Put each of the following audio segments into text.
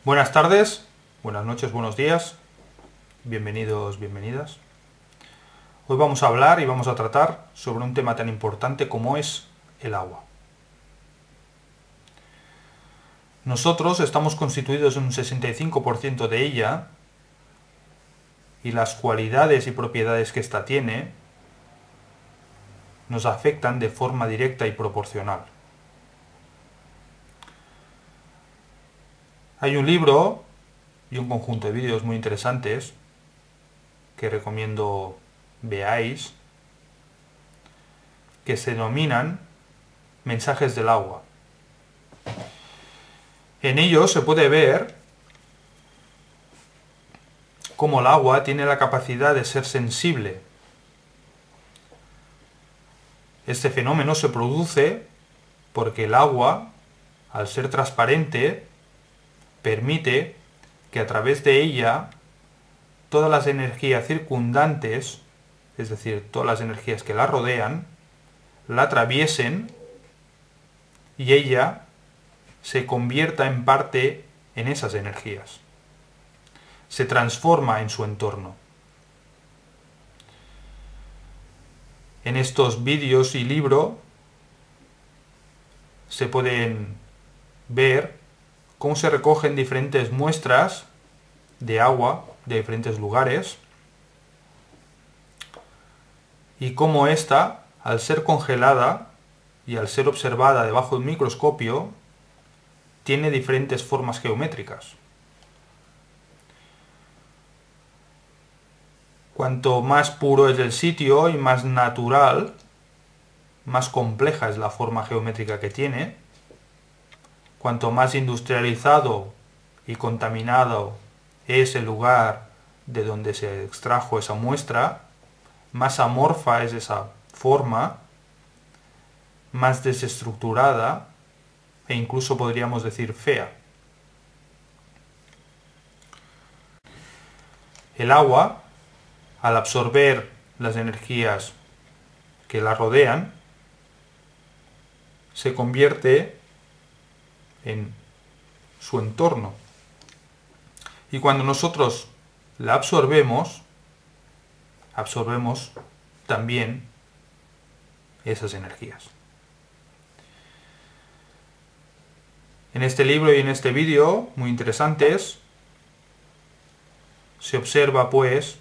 Buenas tardes, buenas noches, buenos días, bienvenidos, bienvenidas. Hoy vamos a hablar y vamos a tratar sobre un tema tan importante como es el agua. Nosotros estamos constituidos en un 65% de ella y las cualidades y propiedades que ésta tiene nos afectan de forma directa y proporcional. Hay un libro y un conjunto de vídeos muy interesantes que recomiendo veáis, que se denominan Mensajes del agua. En ellos se puede ver cómo el agua tiene la capacidad de ser sensible. Este fenómeno se produce porque el agua, al ser transparente, permite que a través de ella todas las energías circundantes, es decir, todas las energías que la rodean, la atraviesen y ella se convierta en parte en esas energías. Se transforma en su entorno. En estos vídeos y libro se pueden ver cómo se recogen diferentes muestras de agua de diferentes lugares y cómo ésta, al ser congelada y al ser observada debajo de un microscopio, tiene diferentes formas geométricas. Cuanto más puro es el sitio y más natural, más compleja es la forma geométrica que tiene. Cuanto más industrializado y contaminado es el lugar de donde se extrajo esa muestra, más amorfa es esa forma, más desestructurada e incluso podríamos decir fea. El agua, al absorber las energías que la rodean, se convierte en su entorno. Y cuando nosotros la absorbemos también esas energías. En este libro y en este vídeo, muy interesantes, se observa pues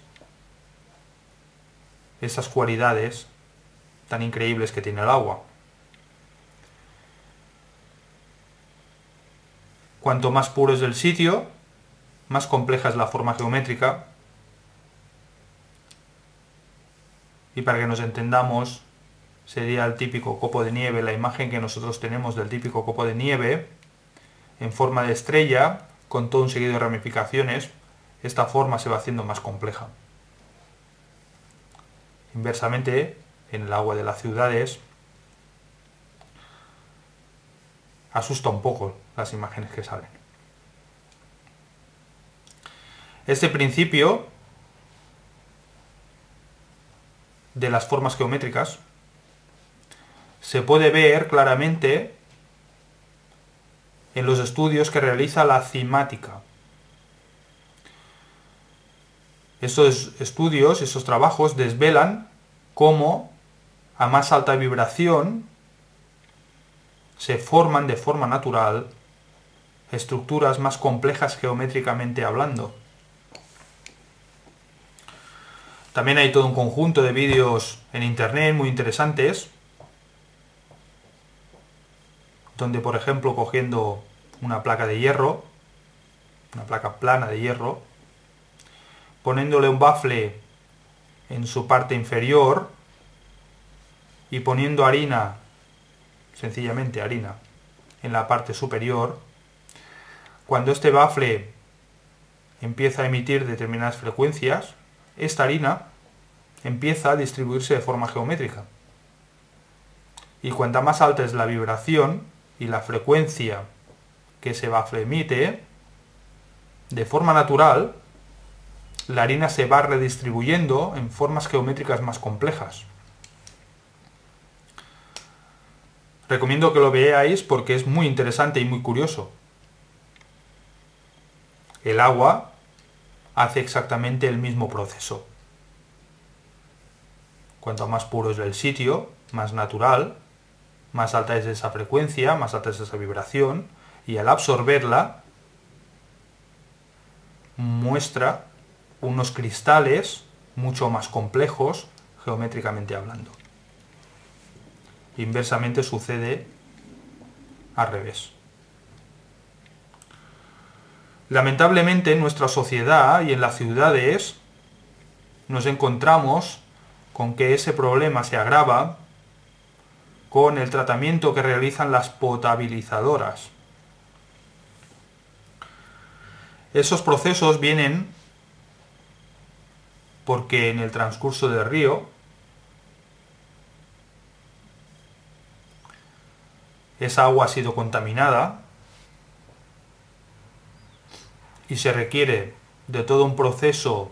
esas cualidades tan increíbles que tiene el agua. Cuanto más puro es el sitio, más compleja es la forma geométrica. Y para que nos entendamos, sería el típico copo de nieve, la imagen que nosotros tenemos del típico copo de nieve, en forma de estrella, con todo un seguido de ramificaciones. Esta forma se va haciendo más compleja. Inversamente, en el agua de las ciudades, asusta un poco las imágenes que salen. Este principio de las formas geométricas se puede ver claramente en los estudios que realiza la cimática. Estos estudios, estos trabajos desvelan cómo a más alta vibración se forman de forma natural estructuras más complejas geométricamente hablando. También hay todo un conjunto de vídeos en internet muy interesantes, donde por ejemplo cogiendo una placa de hierro, una placa plana de hierro, poniéndole un bafle en su parte inferior y poniendo harina, sencillamente harina, en la parte superior, cuando este bafle empieza a emitir determinadas frecuencias, esta harina empieza a distribuirse de forma geométrica. Y cuanta más alta es la vibración y la frecuencia que ese bafle emite, de forma natural, la harina se va redistribuyendo en formas geométricas más complejas. Recomiendo que lo veáis porque es muy interesante y muy curioso. El agua hace exactamente el mismo proceso. Cuanto más puro es el sitio, más natural, más alta es esa frecuencia, más alta es esa vibración, y al absorberla muestra unos cristales mucho más complejos geométricamente hablando. Inversamente sucede al revés. Lamentablemente en nuestra sociedad y en las ciudades nos encontramos con que ese problema se agrava con el tratamiento que realizan las potabilizadoras. Esos procesos vienen porque en el transcurso del río esa agua ha sido contaminada y se requiere de todo un proceso,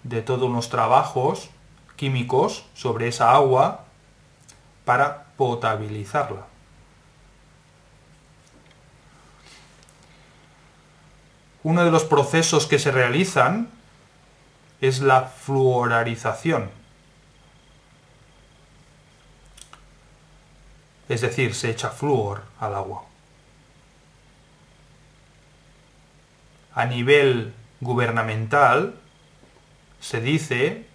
de todos unos trabajos químicos sobre esa agua para potabilizarla. Uno de los procesos que se realizan es la fluorarización. Es decir, se echa flúor al agua. A nivel gubernamental se dice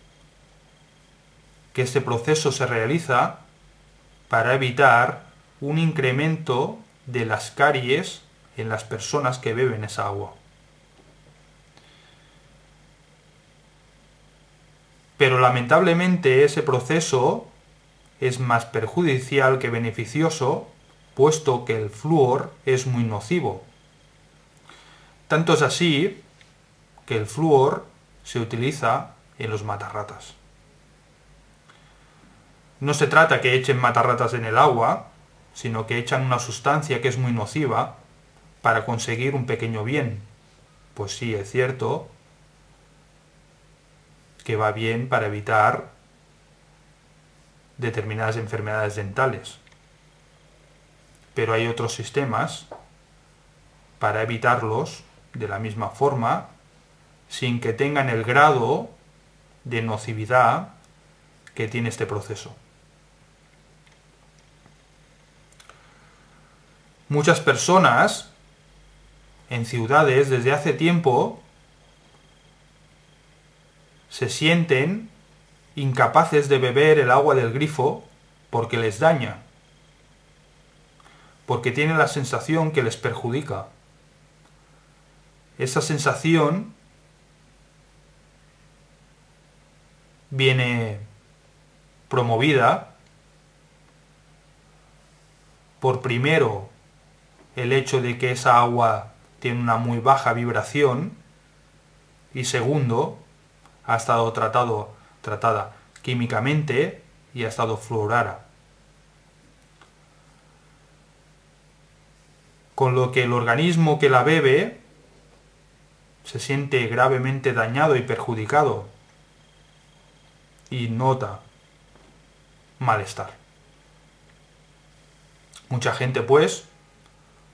que este proceso se realiza para evitar un incremento de las caries en las personas que beben esa agua. Pero lamentablemente ese proceso es más perjudicial que beneficioso, puesto que el flúor es muy nocivo. Tanto es así que el flúor se utiliza en los matarratas. No se trata que echen matarratas en el agua, sino que echan una sustancia que es muy nociva para conseguir un pequeño bien. Pues sí, es cierto que va bien para evitar determinadas enfermedades dentales. Pero hay otros sistemas para evitarlos de la misma forma, sin que tengan el grado de nocividad que tiene este proceso. Muchas personas en ciudades desde hace tiempo se sienten incapaces de beber el agua del grifo porque les daña, porque tienen la sensación que les perjudica. Esa sensación viene promovida por primero el hecho de que esa agua tiene una muy baja vibración y segundo, ha estado tratada químicamente y ha estado fluorada. Con lo que el organismo que la bebe se siente gravemente dañado y perjudicado y nota malestar. Mucha gente, pues,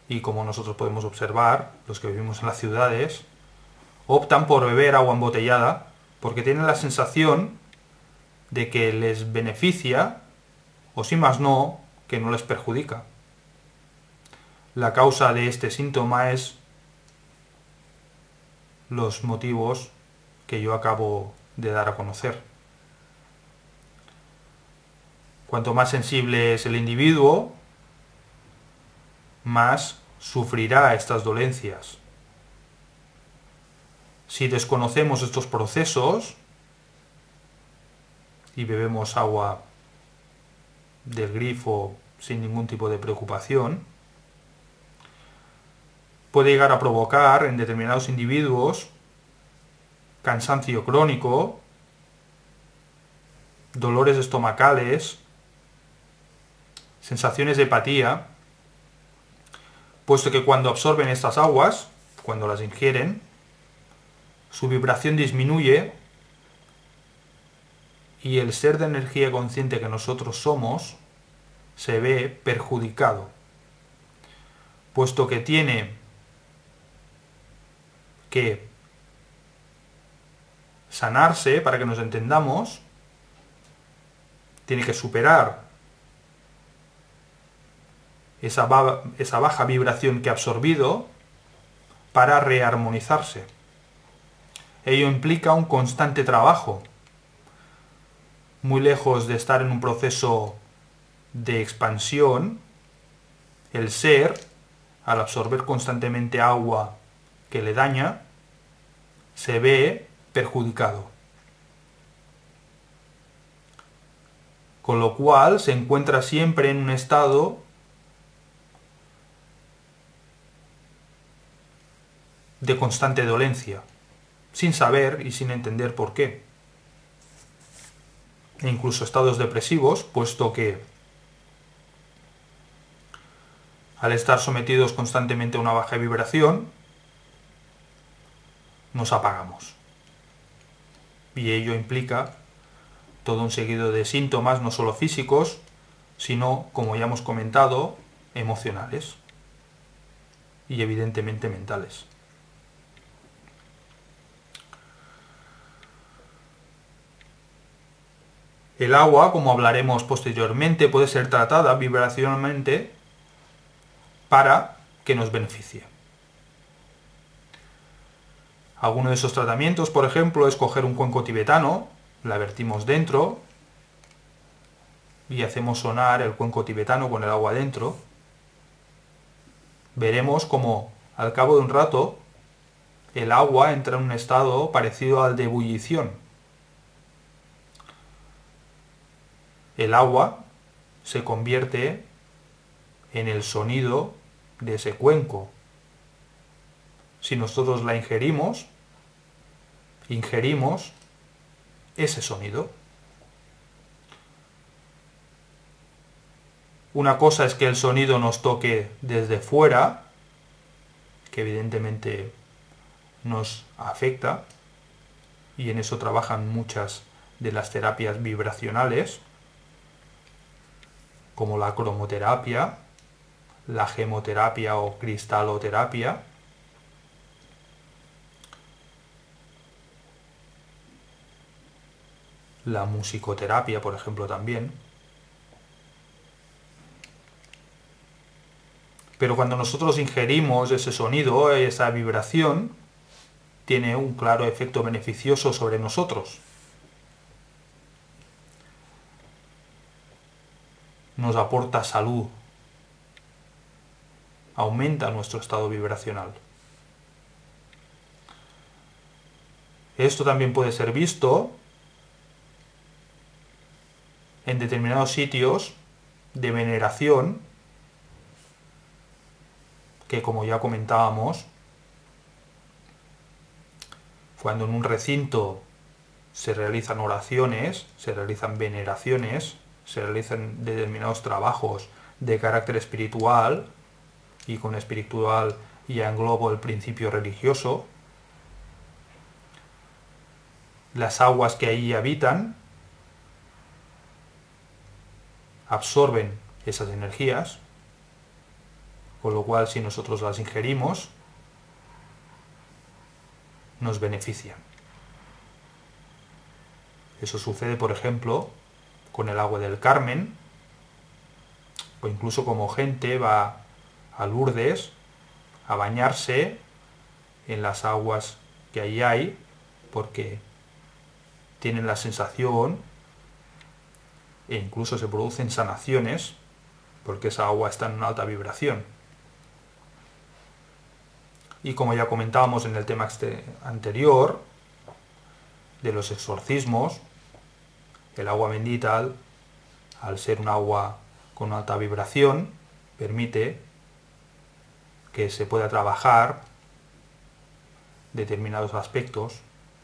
y como nosotros podemos observar, los que vivimos en las ciudades, optan por beber agua embotellada porque tienen la sensación de que les beneficia, o si más no, que no les perjudica. La causa de este síntoma es los motivos que yo acabo de dar a conocer. Cuanto más sensible es el individuo, más sufrirá estas dolencias. Si desconocemos estos procesos y bebemos agua del grifo sin ningún tipo de preocupación, puede llegar a provocar en determinados individuos cansancio crónico, dolores estomacales, sensaciones de apatía, puesto que cuando absorben estas aguas, cuando las ingieren, su vibración disminuye y el ser de energía consciente que nosotros somos se ve perjudicado, puesto que tiene que sanarse, para que nos entendamos, tiene que superar esa baja vibración que ha absorbido para rearmonizarse. Ello implica un constante trabajo, muy lejos de estar en un proceso de expansión. El ser, al absorber constantemente agua que le daña, se ve perjudicado. Con lo cual se encuentra siempre en un estado de constante dolencia, sin saber y sin entender por qué. E incluso estados depresivos, puesto que al estar sometidos constantemente a una baja vibración, nos apagamos. Y ello implica todo un seguido de síntomas, no solo físicos, sino, como ya hemos comentado, emocionales y evidentemente mentales. El agua, como hablaremos posteriormente, puede ser tratada vibracionalmente para que nos beneficie. Alguno de esos tratamientos, por ejemplo, es coger un cuenco tibetano, la vertimos dentro y hacemos sonar el cuenco tibetano con el agua dentro. Veremos como al cabo de un rato el agua entra en un estado parecido al de ebullición. El agua se convierte en el sonido de ese cuenco. Si nosotros la ingerimos ese sonido. Una cosa es que el sonido nos toque desde fuera, que evidentemente nos afecta, y en eso trabajan muchas de las terapias vibracionales, como la cromoterapia, la gemoterapia o cristaloterapia. La musicoterapia, por ejemplo, también. Pero cuando nosotros ingerimos ese sonido, esa vibración, tiene un claro efecto beneficioso sobre nosotros. Nos aporta salud, aumenta nuestro estado vibracional. Esto también puede ser visto en determinados sitios de veneración, que como ya comentábamos, cuando en un recinto se realizan oraciones, se realizan veneraciones, se realizan determinados trabajos de carácter espiritual, y con espiritual ya englobo el principio religioso, las aguas que allí habitan absorben esas energías, con lo cual si nosotros las ingerimos, nos benefician. Eso sucede, por ejemplo, con el agua del Carmen, o incluso como gente va a Lourdes a bañarse en las aguas que allí hay, porque tienen la sensación, e incluso se producen sanaciones, porque esa agua está en una alta vibración. Y como ya comentábamos en el tema anterior, de los exorcismos, el agua bendita, al ser un agua con alta vibración, permite que se pueda trabajar determinados aspectos,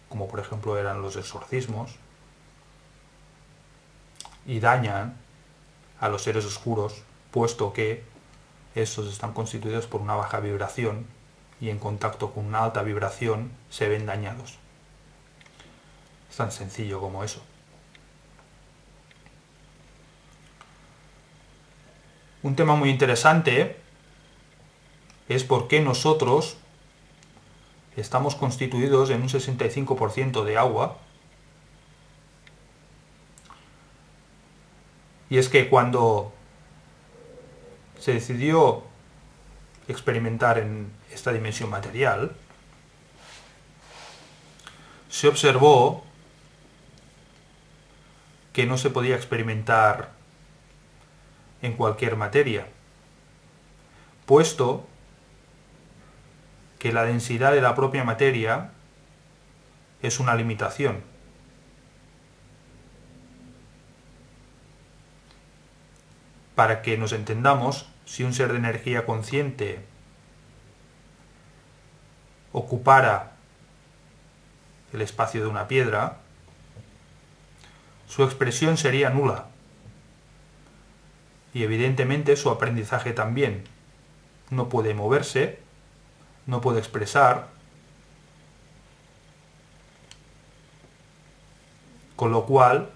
como por ejemplo eran los exorcismos, y dañan a los seres oscuros, puesto que estos están constituidos por una baja vibración y en contacto con una alta vibración se ven dañados. Es tan sencillo como eso. Un tema muy interesante es por qué nosotros estamos constituidos en un 65% de agua. Y es que cuando se decidió experimentar en esta dimensión material, se observó que no se podía experimentar en cualquier materia, puesto que la densidad de la propia materia es una limitación. Para que nos entendamos, si un ser de energía consciente ocupara el espacio de una piedra, su expresión sería nula. Y evidentemente su aprendizaje también. No puede moverse, no puede expresar, con lo cual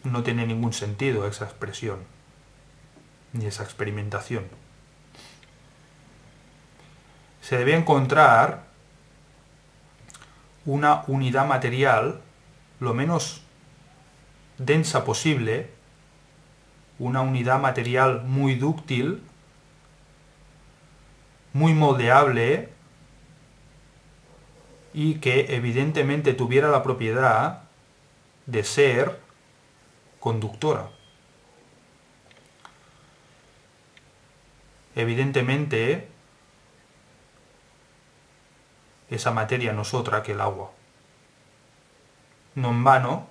no tiene ningún sentido esa expresión, ni esa experimentación. Se debe encontrar una unidad material lo menos densa posible, una unidad material muy dúctil, muy moldeable y que evidentemente tuviera la propiedad de ser conductora. Evidentemente, esa materia no es otra que el agua. No en vano,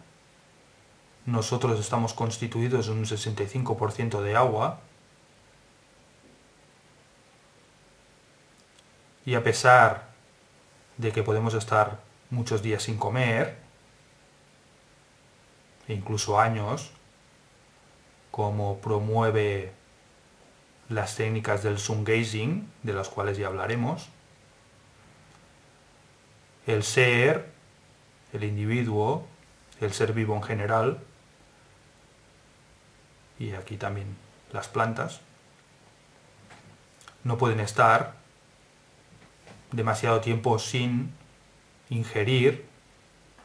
nosotros estamos constituidos en un 65% de agua, y a pesar de que podemos estar muchos días sin comer, e incluso años, como promueve las técnicas del sun gazing, de las cuales ya hablaremos, el ser, el individuo, el ser vivo en general, y aquí también las plantas, no pueden estar demasiado tiempo sin ingerir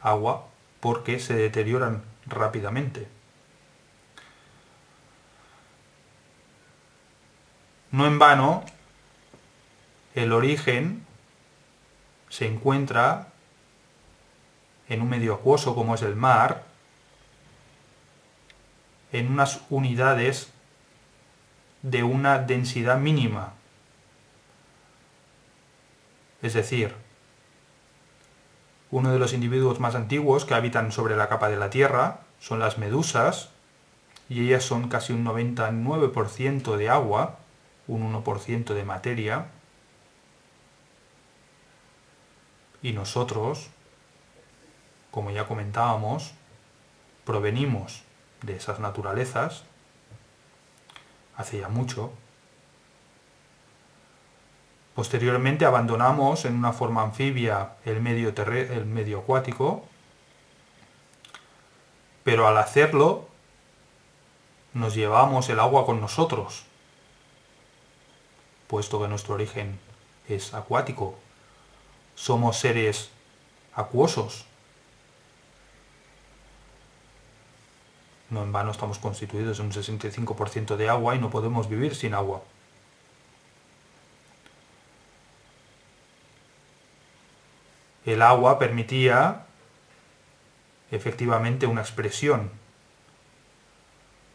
agua porque se deterioran rápidamente. No en vano, el origen se encuentra en un medio acuoso como es el mar, en unas unidades de una densidad mínima. Es decir, uno de los individuos más antiguos que habitan sobre la capa de la Tierra son las medusas, y ellas son casi un 99% de agua, un 1% de materia, y nosotros, como ya comentábamos, provenimos de esas naturalezas hace ya mucho. Posteriormente abandonamos en una forma anfibia el medio acuático, pero al hacerlo nos llevamos el agua con nosotros, puesto que nuestro origen es acuático. Somos seres acuosos. No en vano estamos constituidos en un 65% de agua y no podemos vivir sin agua. El agua permitía efectivamente una expresión,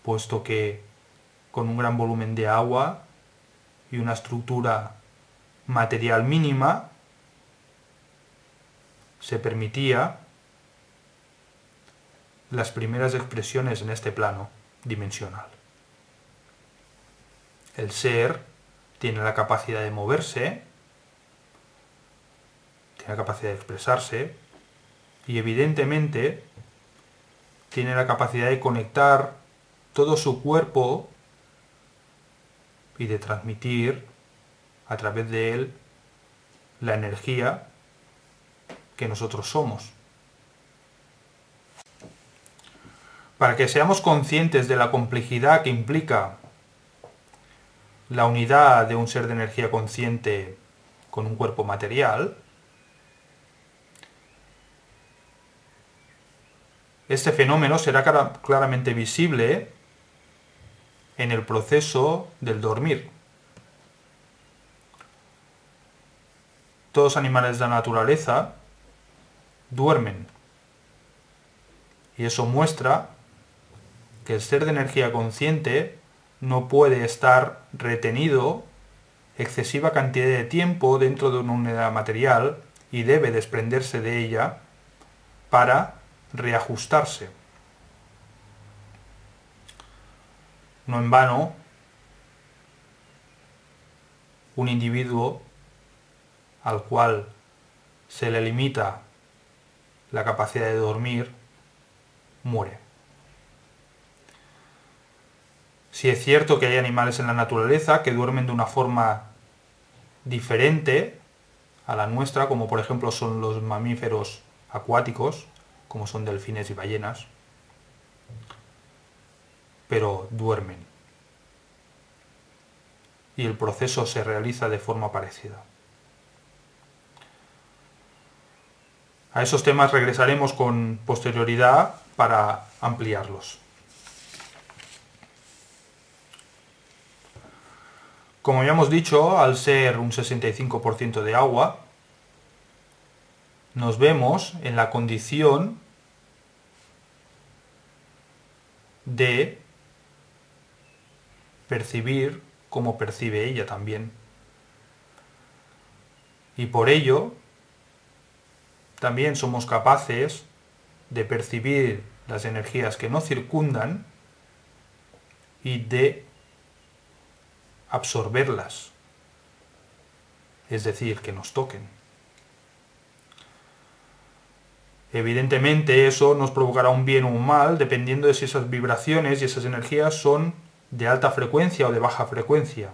puesto que con un gran volumen de agua y una estructura material mínima se permitía las primeras expresiones en este plano dimensional. El ser tiene la capacidad de moverse, tiene la capacidad de expresarse y evidentemente tiene la capacidad de conectar todo su cuerpo y de transmitir a través de él la energía que nosotros somos. Para que seamos conscientes de la complejidad que implica la unidad de un ser de energía consciente con un cuerpo material, Este fenómeno será claramente visible en el proceso del dormir. Todos los animales de la naturaleza duermen. Y eso muestra que el ser de energía consciente no puede estar retenido excesiva cantidad de tiempo dentro de una unidad material y debe desprenderse de ella para reajustarse. No en vano, un individuo al cual se le limita la capacidad de dormir muere. Si es cierto que hay animales en la naturaleza que duermen de una forma diferente a la nuestra, como por ejemplo son los mamíferos acuáticos, como son delfines y ballenas, pero duermen. Y el proceso se realiza de forma parecida. A esos temas regresaremos con posterioridad para ampliarlos. Como ya hemos dicho, al ser un 65% de agua, nos vemos en la condición de percibir como percibe ella también. Y por ello, también somos capaces de percibir las energías que nos circundan y de absorberlas, es decir, que nos toquen. Evidentemente eso nos provocará un bien o un mal dependiendo de si esas vibraciones y esas energías son de alta frecuencia o de baja frecuencia.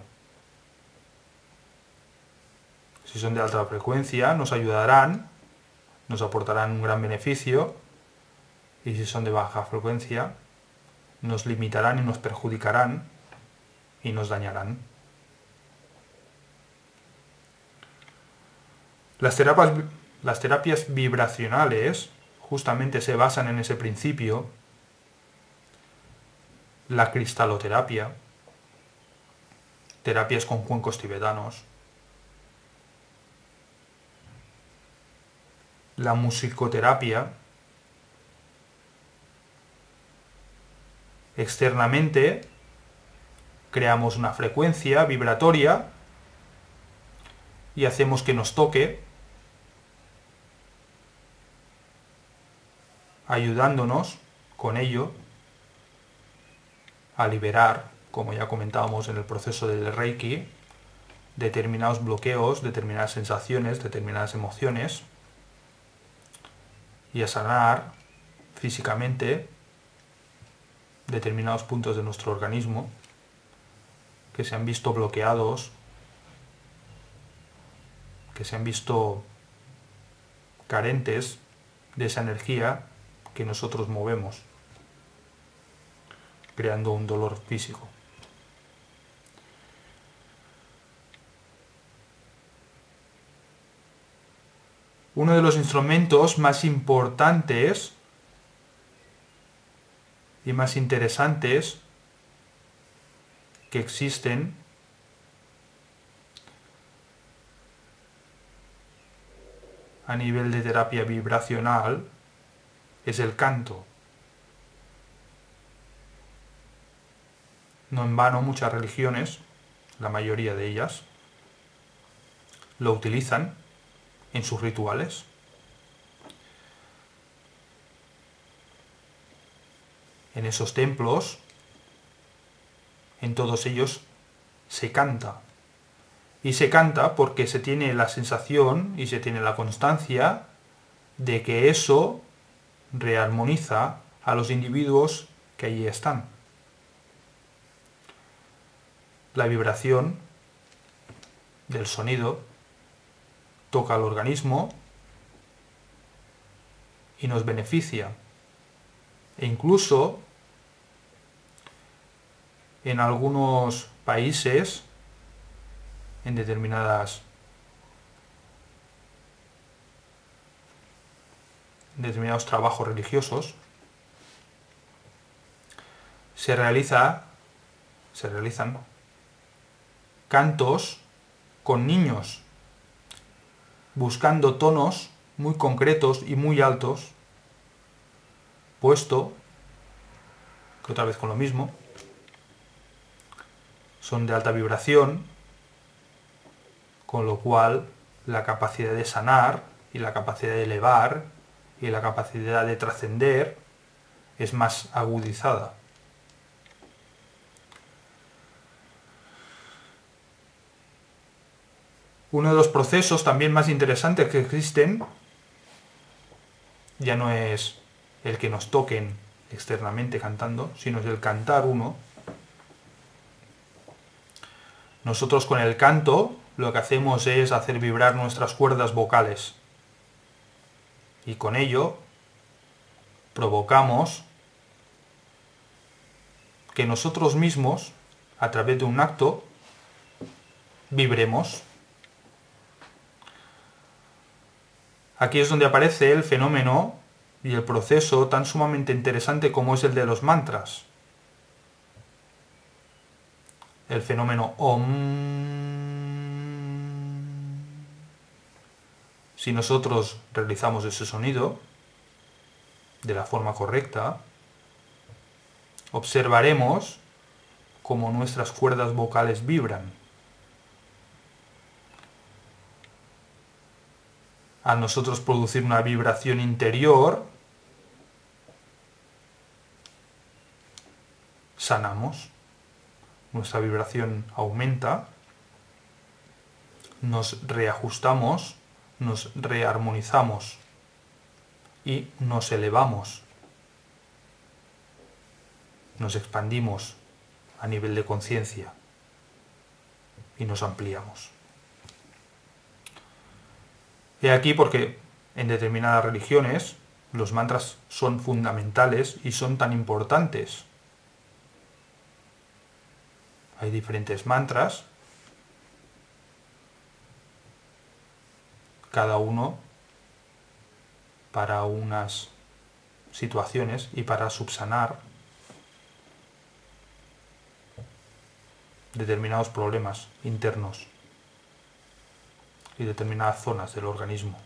Si son de alta frecuencia nos ayudarán, nos aportarán un gran beneficio, y si son de baja frecuencia nos limitarán y nos perjudicarán y nos dañarán. Las terapias vibracionales justamente se basan en ese principio. La cristaloterapia, terapias con cuencos tibetanos, la musicoterapia. Externamente creamos una frecuencia vibratoria y hacemos que nos toque, ayudándonos con ello a liberar, como ya comentábamos en el proceso del Reiki, determinados bloqueos, determinadas sensaciones, determinadas emociones, y a sanar físicamente determinados puntos de nuestro organismo que se han visto bloqueados, que se han visto carentes de esa energía que nosotros movemos, creando un dolor físico. Uno de los instrumentos más importantes y más interesantes que existen a nivel de terapia vibracional es el canto. No en vano muchas religiones, la mayoría de ellas, lo utilizan en sus rituales. En esos templos, en todos ellos, se canta. Y se canta porque se tiene la sensación y se tiene la constancia de que eso rearmoniza a los individuos que allí están. La vibración del sonido toca al organismo y nos beneficia. E incluso en algunos países, en determinados trabajos religiosos, se realizan cantos con niños, buscando tonos muy concretos y muy altos, puesto que otra vez con lo mismo, son de alta vibración, con lo cual la capacidad de sanar y la capacidad de elevar y la capacidad de trascender es más agudizada. Uno de los procesos también más interesantes que existen ya no es el que nos toquen externamente cantando, sino es el cantar uno. Nosotros con el canto lo que hacemos es hacer vibrar nuestras cuerdas vocales y con ello provocamos que nosotros mismos, a través de un acto, vibremos. Aquí es donde aparece el fenómeno y el proceso tan sumamente interesante como es el de los mantras. El fenómeno Om. Si nosotros realizamos ese sonido de la forma correcta, observaremos cómo nuestras cuerdas vocales vibran. Al nosotros producir una vibración interior, sanamos, nuestra vibración aumenta, nos reajustamos, nos rearmonizamos y nos elevamos, nos expandimos a nivel de conciencia y nos ampliamos. He aquí porque en determinadas religiones los mantras son fundamentales y son tan importantes. Hay diferentes mantras, cada uno para unas situaciones y para subsanar determinados problemas internos y determinadas zonas del organismo.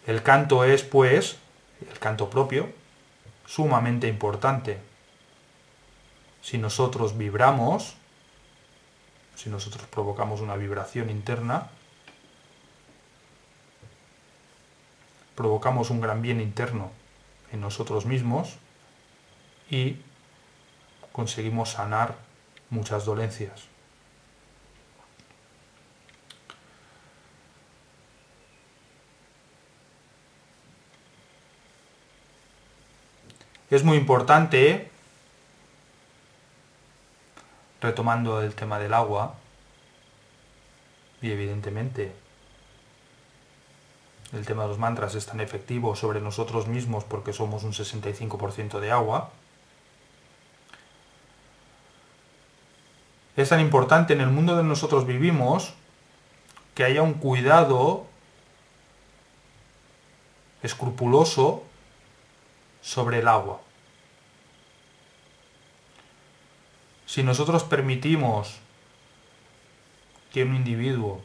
El canto es, pues, el canto propio, sumamente importante. Si nosotros vibramos, si nosotros provocamos una vibración interna, provocamos un gran bien interno en nosotros mismos y conseguimos sanar muchas dolencias. Es muy importante, retomando el tema del agua, y evidentemente el tema de los mantras es tan efectivo sobre nosotros mismos porque somos un 65% de agua. Es tan importante en el mundo donde nosotros vivimos que haya un cuidado escrupuloso sobre el agua. Si nosotros permitimos que un individuo,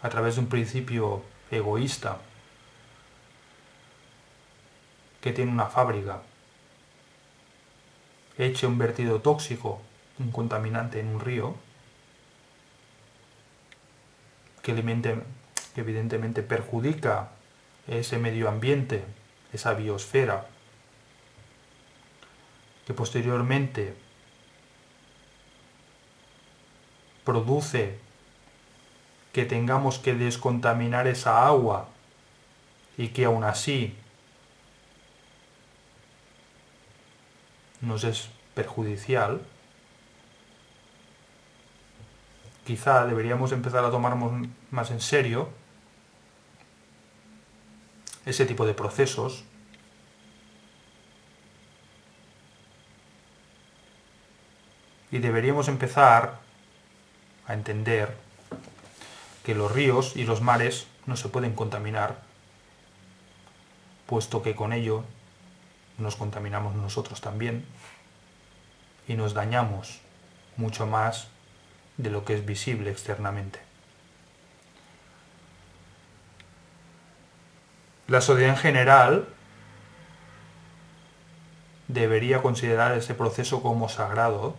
a través de un principio egoísta, que tiene una fábrica, eche un vertido tóxico, un contaminante en un río, que evidentemente perjudica ese medio ambiente, esa biosfera, que posteriormente produce que tengamos que descontaminar esa agua y que aún así nos es perjudicial, quizá deberíamos empezar a tomarnos más en serio ese tipo de procesos y deberíamos empezar a entender que los ríos y los mares no se pueden contaminar puesto que con ello nos contaminamos nosotros también y nos dañamos mucho más de lo que es visible externamente. La sociedad en general debería considerar ese proceso como sagrado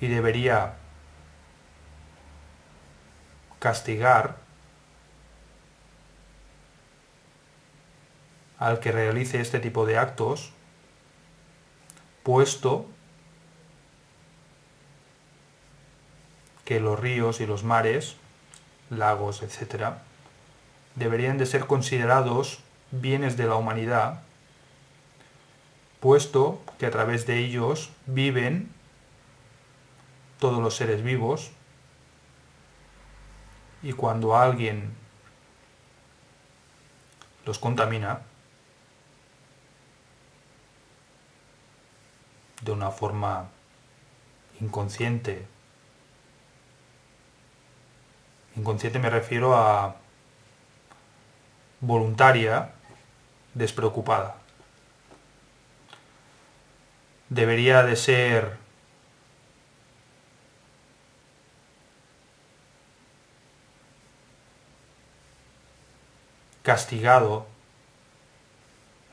y debería castigar al que realice este tipo de actos, puesto que los ríos y los mares, lagos, etc., deberían de ser considerados bienes de la humanidad, puesto que a través de ellos viven todos los seres vivos, y cuando alguien los contamina de una forma inconsciente me refiero a voluntaria, despreocupada, debería de ser castigado,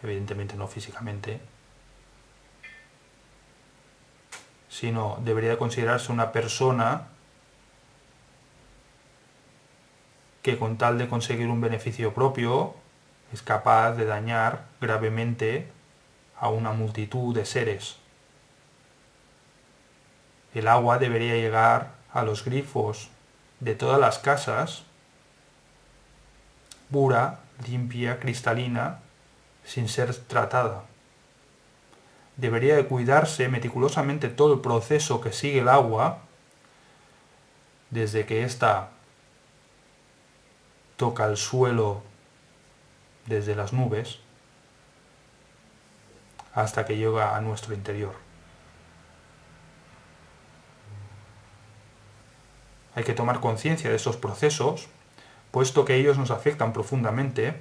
evidentemente no físicamente, sino debería considerarse una persona que con tal de conseguir un beneficio propio es capaz de dañar gravemente a una multitud de seres. El agua debería llegar a los grifos de todas las casas pura, limpia, cristalina, sin ser tratada. Debería de cuidarse meticulosamente todo el proceso que sigue el agua, desde que ésta toca el suelo desde las nubes hasta que llega a nuestro interior. Hay que tomar conciencia de esos procesos, puesto que ellos nos afectan profundamente,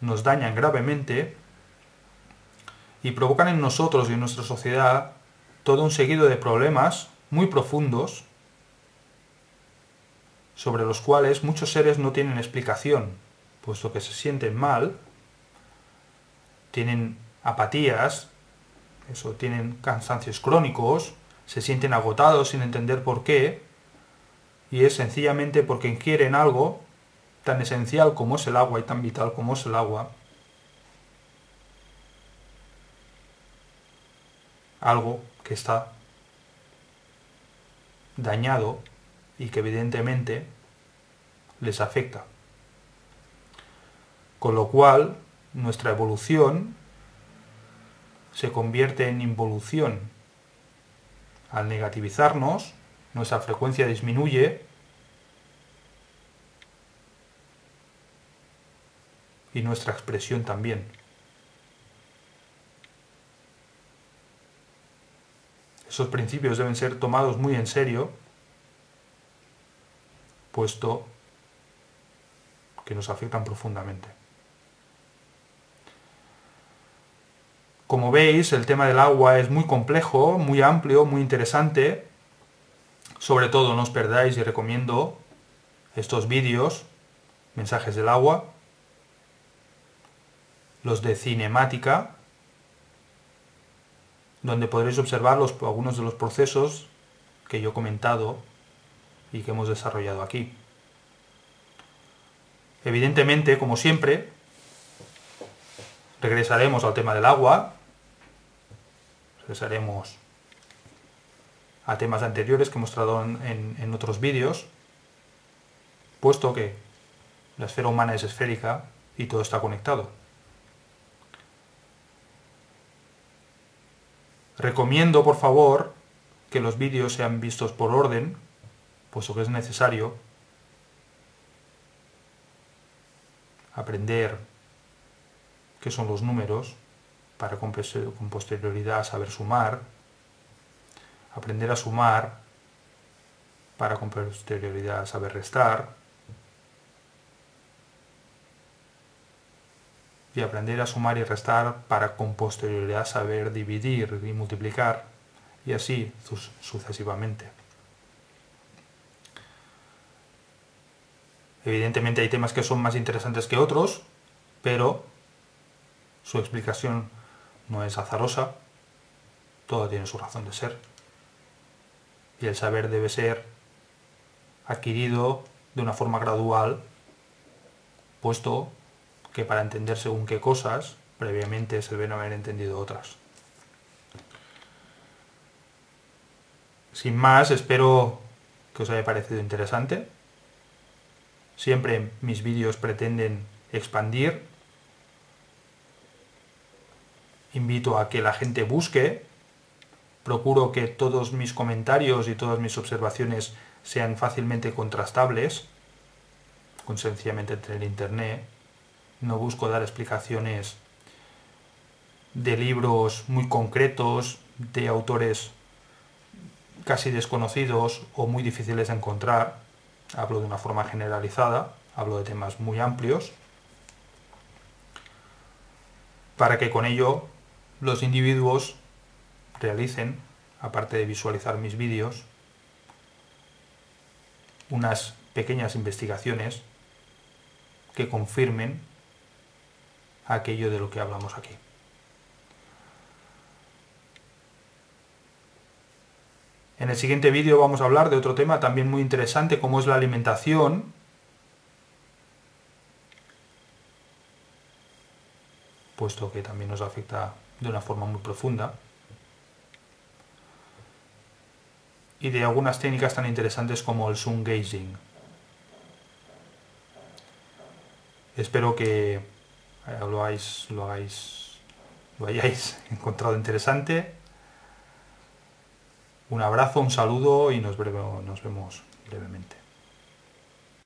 nos dañan gravemente y provocan en nosotros y en nuestra sociedad todo un seguido de problemas muy profundos sobre los cuales muchos seres no tienen explicación, puesto que se sienten mal, tienen apatías, tienen cansancios crónicos, se sienten agotados sin entender por qué, y es sencillamente porque quieren algo tan esencial como es el agua y tan vital como es el agua, algo que está dañado y que evidentemente les afecta. Con lo cual, nuestra evolución se convierte en involución. Al negativizarnos, nuestra frecuencia disminuye y nuestra expresión también. Esos principios deben ser tomados muy en serio, puesto que nos afectan profundamente. Como veis, el tema del agua es muy complejo, muy amplio, muy interesante. Sobre todo no os perdáis y recomiendo estos vídeos, mensajes del agua, los de cinemática, donde podréis observar algunos de los procesos que yo he comentado y que hemos desarrollado aquí. Evidentemente, como siempre, regresaremos al tema del agua, regresaremos a temas anteriores que he mostrado en otros vídeos, puesto que la esfera humana es esférica y todo está conectado. Recomiendo, por favor, que los vídeos sean vistos por orden, puesto que es necesario aprender qué son los números para con posterioridad saber sumar, aprender a sumar para con posterioridad saber restar, y aprender a sumar y restar para con posterioridad saber dividir y multiplicar, y así sucesivamente. Evidentemente hay temas que son más interesantes que otros, pero su explicación no es azarosa, todo tiene su razón de ser. Y el saber debe ser adquirido de una forma gradual, puesto que para entender según qué cosas, previamente se deben haber entendido otras. Sin más, espero que os haya parecido interesante. Siempre mis vídeos pretenden expandir. Invito a que la gente busque. Procuro que todos mis comentarios y todas mis observaciones sean fácilmente contrastables, con sencillamente tener internet. No busco dar explicaciones de libros muy concretos, de autores casi desconocidos o muy difíciles de encontrar. Hablo de una forma generalizada, hablo de temas muy amplios, para que con ello los individuos realicen, aparte de visualizar mis vídeos, unas pequeñas investigaciones que confirmen aquello de lo que hablamos aquí. En el siguiente vídeo vamos a hablar de otro tema también muy interesante, como es la alimentación. Puesto que también nos afecta de una forma muy profunda. Y de algunas técnicas tan interesantes como el sun gazing. Espero que lo hayáis encontrado interesante. Un abrazo, un saludo y nos vemos brevemente.